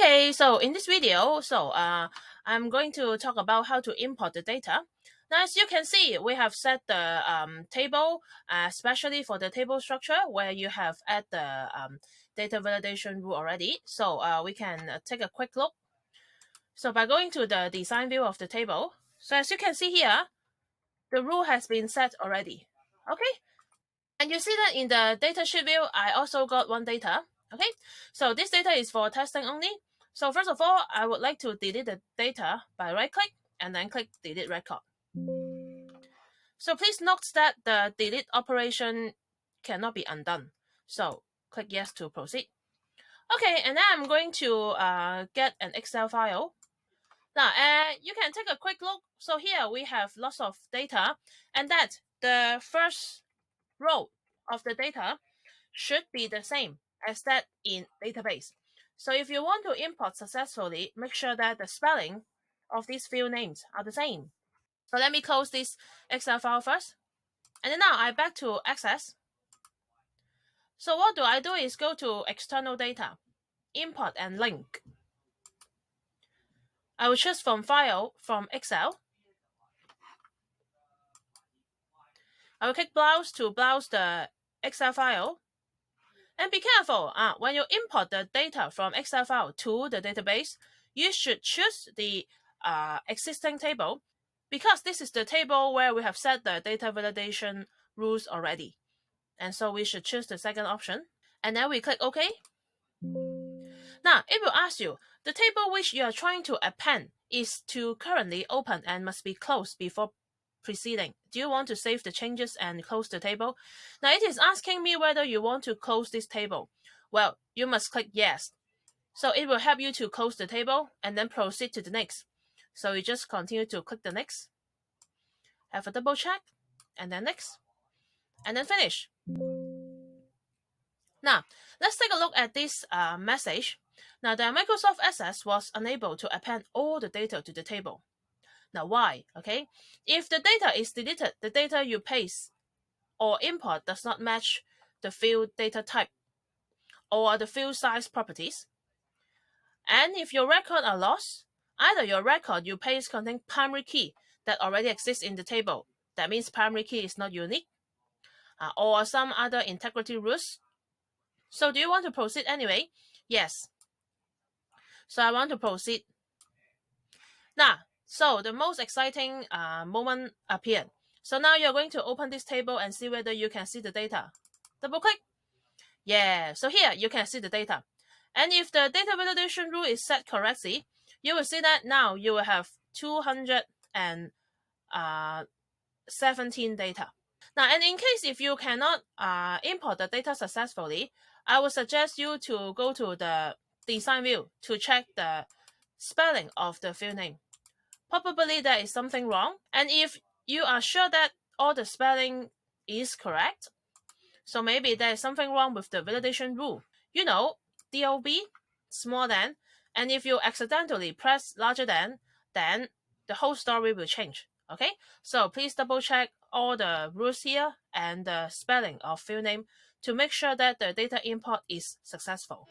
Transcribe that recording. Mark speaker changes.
Speaker 1: Okay, so in this video, I'm going to talk about how to import the data. Now, as you can see, we have set the table, especially for the table structure, where you have add the data validation rule already. So we can take a quick look. So by going to the design view of the table, so as you can see here, the rule has been set already. Okay, and you see that in the data sheet view, I also got one data. Okay, so this data is for testing only. So first of all, I would like to delete the data by right click and then click delete record. So please note that the delete operation cannot be undone. So click yes to proceed. Okay, and then I'm going to get an Excel file. Now, you can take a quick look. So here we have lots of data, and that the first row of the data should be the same as that in database. So if you want to import successfully, make sure that the spelling of these field names are the same. So let me close this Excel file first. And then now I back to Access. So what do I do is go to External Data, Import and Link. I will choose from File from Excel. I will click Browse to browse the Excel file. And be careful, when you import the data from Excel file to the database, you should choose the existing table because this is the table where we have set the data validation rules already. And so we should choose the second option. And then we click OK. Now, it will ask you, the table which you are trying to append is to currently open and must be closed before proceeding. Do you want to save the changes and close the table? Now it is asking me whether you want to close this table. Well, you must click yes. So it will help you to close the table and then proceed to the next. So you just continue to click the next, have a double check, and then next, and then finish. Now, let's take a look at this message. Now, the Microsoft Access was unable to append all the data to the table. Now, why? Okay, if the data is deleted, the data you paste or import does not match the field data type or the field size properties. And if your record are lost, either your record you paste contain primary key that already exists in the table, that means primary key is not unique, or some other integrity rules. So do you want to proceed anyway? Yes. So I want to proceed. Now, so the most exciting moment appeared. So now you're going to open this table and see whether you can see the data. Double click. Yeah, so here you can see the data. And if the data validation rule is set correctly, you will see that now you will have 217 data. Now, and in case if you cannot import the data successfully, I would suggest you to go to the design view to check the spelling of the field name. Probably there is something wrong. And if you are sure that all the spelling is correct, so maybe there is something wrong with the validation rule. You know, DOB, small than, and if you accidentally press larger than, then the whole story will change. Okay, so please double check all the rules here and the spelling of field name to make sure that the data import is successful.